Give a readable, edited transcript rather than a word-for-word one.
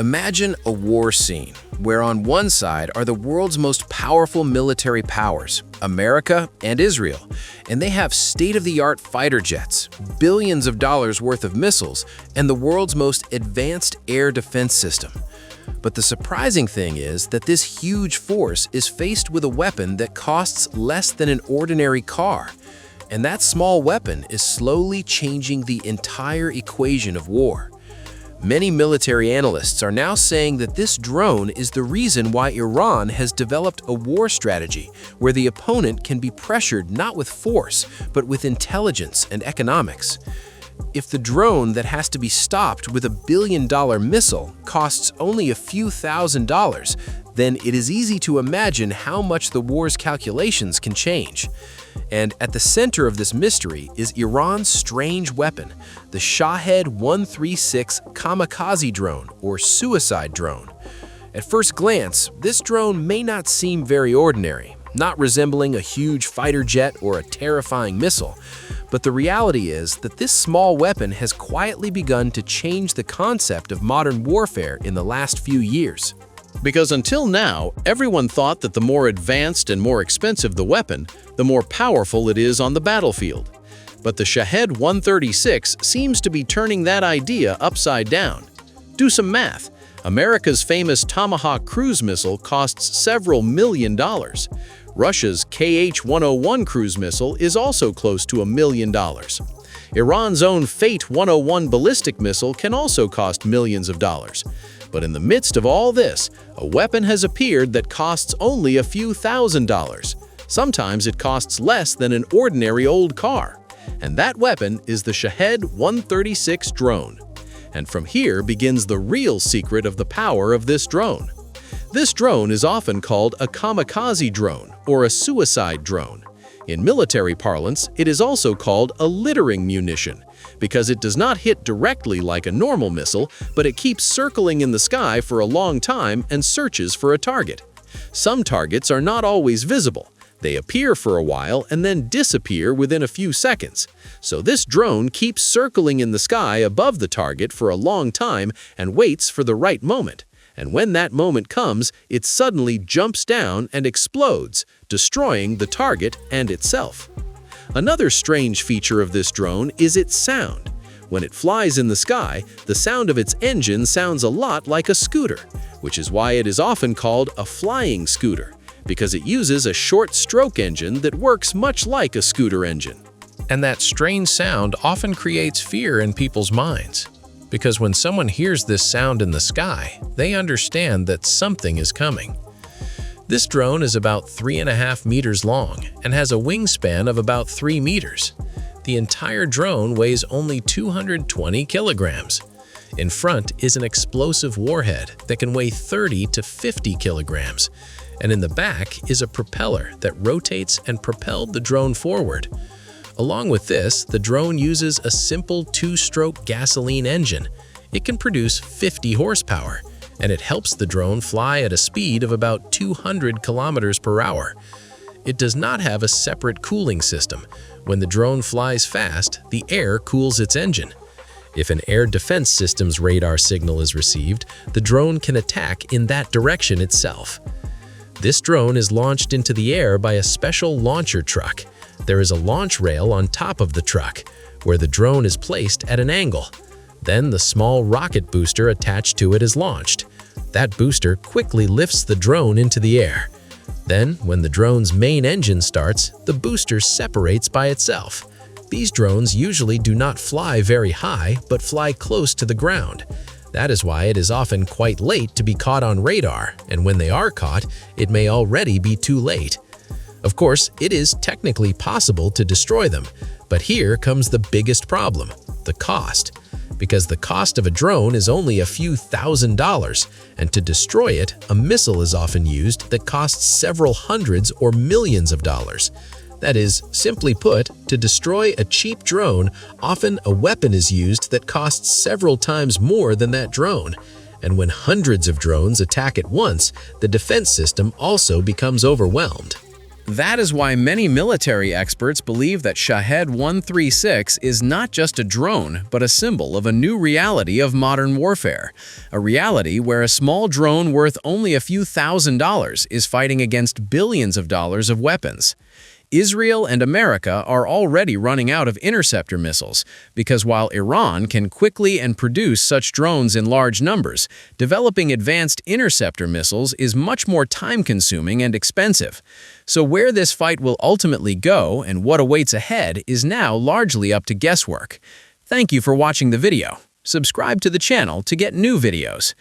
Imagine a war scene where on one side are the world's most powerful military powers, America and Israel, and they have state-of-the-art fighter jets, billions of dollars worth of missiles, and the world's most advanced air defense system. But the surprising thing is that this huge force is faced with a weapon that costs less than an ordinary car. And that small weapon is slowly changing the entire equation of war. Many military analysts are now saying that this drone is the reason why Iran has developed a war strategy where the opponent can be pressured not with force, but with intelligence and economics. If the drone that has to be stopped with a billion-dollar missile costs only a few $1,000s, then it is easy to imagine how much the war's calculations can change. And at the center of this mystery is Iran's strange weapon, the Shahed 136 kamikaze drone, or suicide drone. At first glance, this drone may not seem very ordinary, not resembling a huge fighter jet or a terrifying missile. But the reality is that this small weapon has quietly begun to change the concept of modern warfare in the last few years. Because until now, everyone thought that the more advanced and more expensive the weapon, the more powerful it is on the battlefield. But the Shahed 136 seems to be turning that idea upside down. Do some math. America's famous Tomahawk cruise missile costs several $1 million. Russia's KH-101 cruise missile is also close to $1 million. Iran's own Fate 101 ballistic missile can also cost millions of dollars. But in the midst of all this, a weapon has appeared that costs only a few $1,000s. Sometimes it costs less than an ordinary old car. And that weapon is the Shahed 136 drone. And from here begins the real secret of the power of this drone. This drone is often called a kamikaze drone or a suicide drone. In military parlance, it is also called a littering munition because it does not hit directly like a normal missile, but it keeps circling in the sky for a long time and searches for a target. Some targets are not always visible. They appear for a while and then disappear within a few seconds. So this drone keeps circling in the sky above the target for a long time and waits for the right moment. And when that moment comes, it suddenly jumps down and explodes, destroying the target and itself. Another strange feature of this drone is its sound. When it flies in the sky, the sound of its engine sounds a lot like a scooter, which is why it is often called a flying scooter, because it uses a short stroke engine that works much like a scooter engine. And that strange sound often creates fear in people's minds. Because when someone hears this sound in the sky, they understand that something is coming. This drone is about 3.5 meters long and has a wingspan of about 3 meters. The entire drone weighs only 220 kilograms. In front is an explosive warhead that can weigh 30 to 50 kilograms. And in the back is a propeller that rotates and propelled the drone forward. Along with this, the drone uses a simple 2-stroke gasoline engine. It can produce 50 horsepower, and it helps the drone fly at a speed of about 200 kilometers per hour. It does not have a separate cooling system. When the drone flies fast, the air cools its engine. If an air defense system's radar signal is received, the drone can attack in that direction itself. This drone is launched into the air by a special launcher truck. There is a launch rail on top of the truck, where the drone is placed at an angle. Then the small rocket booster attached to it is launched. That booster quickly lifts the drone into the air. Then, when the drone's main engine starts, the booster separates by itself. These drones usually do not fly very high, but fly close to the ground. That is why it is often quite late to be caught on radar, and when they are caught, it may already be too late. Of course, it is technically possible to destroy them, but here comes the biggest problem, the cost. Because the cost of a drone is only a few $1,000s, and to destroy it, a missile is often used that costs several hundreds or millions of dollars. That is, simply put, to destroy a cheap drone, often a weapon is used that costs several times more than that drone. And when hundreds of drones attack at once, the defense system also becomes overwhelmed. That is why many military experts believe that Shahed 136 is not just a drone, but a symbol of a new reality of modern warfare. A reality where a small drone worth only a few $1,000s is fighting against billions of dollars of weapons. Israel and America are already running out of interceptor missiles because while Iran can quickly and produce such drones in large numbers, developing advanced interceptor missiles is much more time-consuming and expensive. So where this fight will ultimately go and what awaits ahead is now largely up to guesswork. Thank you for watching the video. Subscribe to the channel to get new videos.